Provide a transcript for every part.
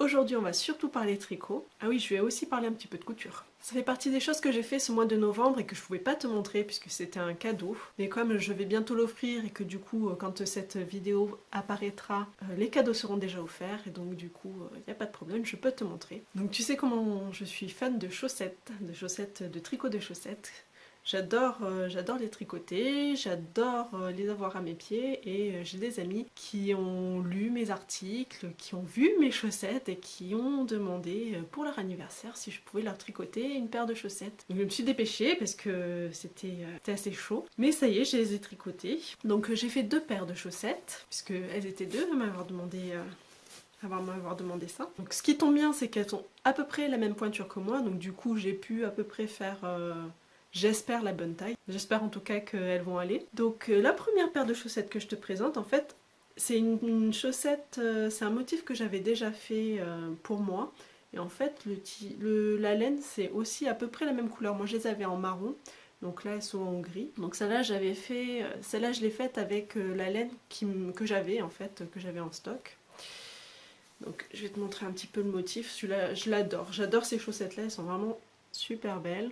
Aujourd'hui, on va surtout parler tricot. Ah oui, je vais aussi parler un petit peu de couture. Ça fait partie des choses que j'ai fait ce mois de novembre et que je pouvais pas te montrer puisque c'était un cadeau. Mais comme je vais bientôt l'offrir et que du coup, quand cette vidéo apparaîtra, les cadeaux seront déjà offerts et donc du coup, il n'y a pas de problème, je peux te montrer. Donc tu sais comment je suis fan de chaussettes, de tricot de chaussettes. J'adore les tricoter, j'adore les avoir à mes pieds et j'ai des amis qui ont lu mes articles, qui ont vu mes chaussettes et qui ont demandé pour leur anniversaire si je pouvais leur tricoter une paire de chaussettes. Donc je me suis dépêchée parce que c'était assez chaud, mais ça y est, je les ai tricotées. Donc j'ai fait 2 paires de chaussettes, puisque elles étaient 2 à m'avoir demandé ça. Donc ce qui tombe bien, c'est qu'elles ont à peu près la même pointure que moi, donc du coup j'ai pu à peu près faire... j'espère la bonne taille. J'espère en tout cas qu'elles vont aller. Donc la première paire de chaussettes que je te présente, en fait, c'est une chaussette, c'est un motif que j'avais déjà fait pour moi. Et en fait, la laine, c'est aussi à peu près la même couleur. Moi, je les avais en marron. Donc là, elles sont en gris. Donc celle-là, je l'ai faite avec la laine que j'avais en fait, que j'avais en stock. Donc je vais te montrer un petit peu le motif. Celui-là, je l'adore. J'adore ces chaussettes-là, elles sont vraiment super belles.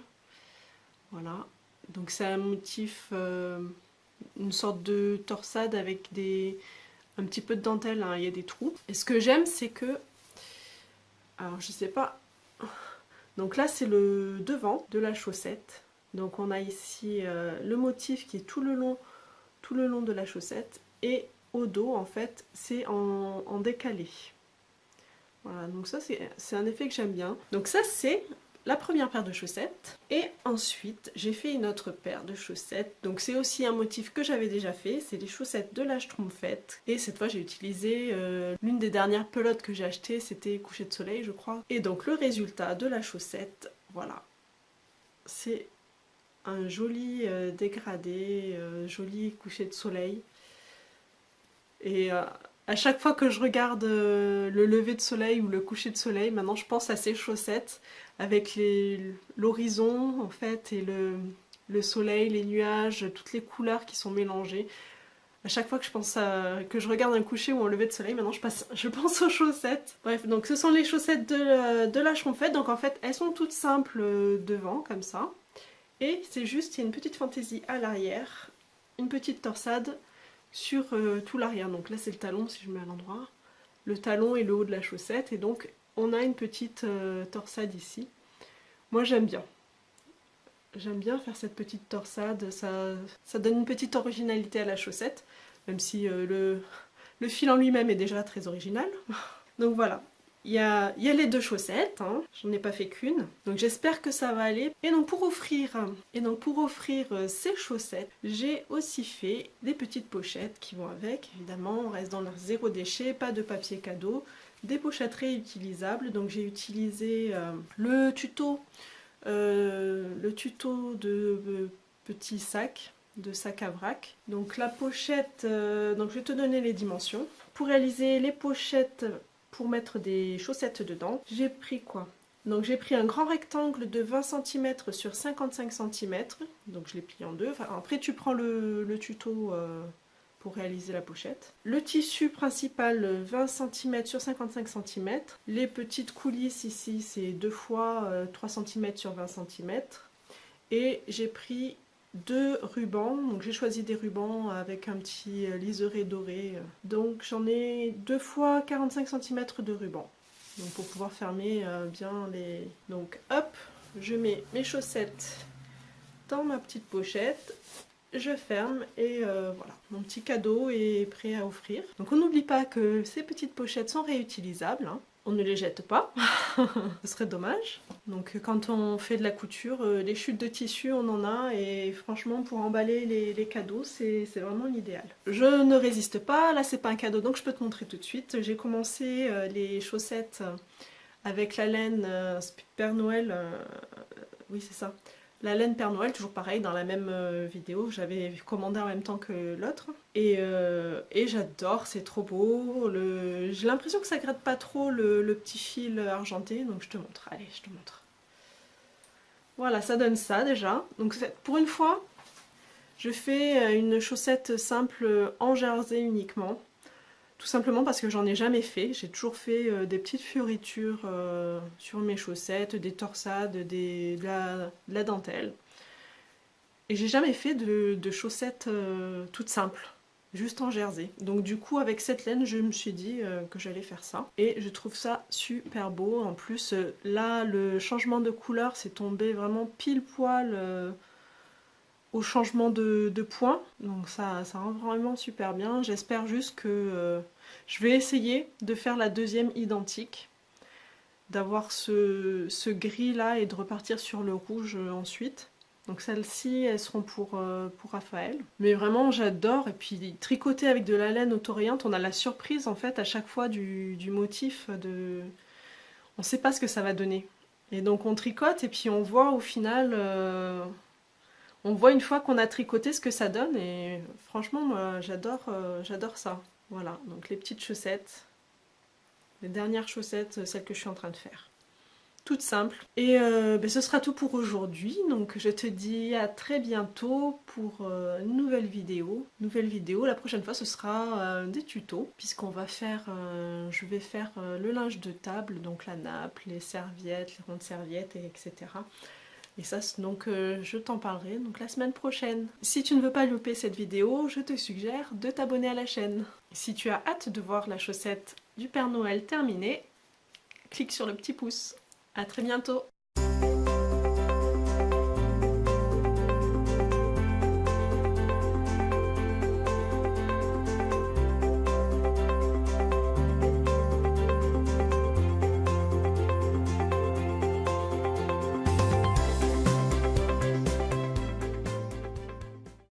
Voilà, donc c'est un motif, une sorte de torsade avec un petit peu de dentelle, hein, il y a des trous. Et ce que j'aime, c'est que, alors je sais pas, donc là c'est le devant de la chaussette. Donc on a ici le motif qui est tout le long de la chaussette et au dos en fait c'est en décalé. Voilà, donc ça c'est un effet que j'aime bien. Donc ça c'est la première paire de chaussettes. Et ensuite, j'ai fait une autre paire de chaussettes. Donc c'est aussi un motif que j'avais déjà fait. C'est les chaussettes de la Schtroumpfette. Et cette fois, j'ai utilisé l'une des dernières pelotes que j'ai achetées. C'était coucher de soleil, je crois. Et donc le résultat de la chaussette, voilà. C'est un joli dégradé, joli coucher de soleil. Et à chaque fois que je regarde le lever de soleil ou le coucher de soleil, maintenant je pense à ces chaussettes avec l'horizon en fait et le soleil, les nuages, toutes les couleurs qui sont mélangées. À chaque fois que que je regarde un coucher ou un lever de soleil, maintenant je pense aux chaussettes. Bref, donc ce sont les chaussettes de la Schtroumpfette. Donc en fait, elles sont toutes simples devant comme ça. Et c'est juste, il y a une petite fantaisie à l'arrière, une petite torsade sur tout l'arrière. Donc là c'est le talon si je mets à l'endroit. Le talon et le haut de la chaussette. Et donc on a une petite torsade ici. Moi j'aime bien. J'aime bien faire cette petite torsade. Ça donne une petite originalité à la chaussette. Même si le fil en lui-même est déjà très original. Donc voilà. Il y a les 2 chaussettes, hein. J'en ai pas fait qu'une, donc j'espère que ça va aller. Et donc pour offrir ces chaussettes, j'ai aussi fait des petites pochettes qui vont avec. Évidemment, on reste dans le zéro déchet, pas de papier cadeau, des pochettes réutilisables. Donc j'ai utilisé le tuto de petits sacs, de sac à vrac. Donc la pochette, donc je vais te donner les dimensions. Pour réaliser les pochettes pour mettre des chaussettes dedans, j'ai pris quoi? Donc j'ai pris un grand rectangle de 20 cm sur 55 cm, donc je l'ai plié en 2. Enfin, après tu prends le tuto pour réaliser la pochette. Le tissu principal 20 cm sur 55 cm. Les petites coulisses ici c'est 2 fois 3 cm sur 20 cm. Et j'ai pris 2 rubans, donc j'ai choisi des rubans avec un petit liseré doré. Donc j'en ai 2 fois 45 cm de ruban. Donc pour pouvoir fermer bien les... Donc hop, je mets mes chaussettes dans ma petite pochette. Je ferme et voilà, mon petit cadeau est prêt à offrir. Donc on n'oublie pas que ces petites pochettes sont réutilisables, hein. On ne les jette pas, ce serait dommage. Donc quand on fait de la couture, les chutes de tissu on en a et franchement pour emballer les cadeaux c'est vraiment l'idéal. Je ne résiste pas, là c'est pas un cadeau donc je peux te montrer tout de suite. J'ai commencé les chaussettes avec la laine Père Noël, oui c'est ça. La laine Père Noël, toujours pareil, dans la même vidéo, j'avais commandé en même temps que l'autre. Et j'adore, c'est trop beau. J'ai l'impression que ça gratte pas trop le petit fil argenté, donc je te montre. Allez, je te montre. Voilà, ça donne ça déjà. Donc pour une fois, je fais une chaussette simple en jersey uniquement. Tout simplement parce que j'en ai jamais fait. J'ai toujours fait des petites fioritures sur mes chaussettes, des torsades, de la dentelle. Et j'ai jamais fait de chaussettes toutes simples, juste en jersey. Donc du coup avec cette laine je me suis dit que j'allais faire ça. Et je trouve ça super beau. En plus là le changement de couleur c'est tombé vraiment pile poil au changement de point. Donc ça rend vraiment super bien. J'espère juste que je vais essayer de faire la deuxième identique. D'avoir ce gris là et de repartir sur le rouge ensuite. Donc celles-ci, elles seront pour Raphaël. Mais vraiment, j'adore. Et puis tricoter avec de la laine auto-rayante, on a la surprise en fait à chaque fois du motif. On ne sait pas ce que ça va donner. Et donc on tricote et puis on voit au final, on voit une fois qu'on a tricoté ce que ça donne. Et franchement, moi j'adore ça. Voilà, donc les petites chaussettes. Les dernières chaussettes, celles que je suis en train de faire. Toutes simples. Et ce sera tout pour aujourd'hui. Donc je te dis à très bientôt pour une nouvelle vidéo. La prochaine fois ce sera des tutos. Puisqu'on va faire, je vais faire le linge de table, donc la nappe, les serviettes, les rondes serviettes, etc. Et ça, donc je t'en parlerai donc la semaine prochaine. Si tu ne veux pas louper cette vidéo, je te suggère de t'abonner à la chaîne. Si tu as hâte de voir la chaussette du Père Noël terminée, clique sur le petit pouce. À très bientôt!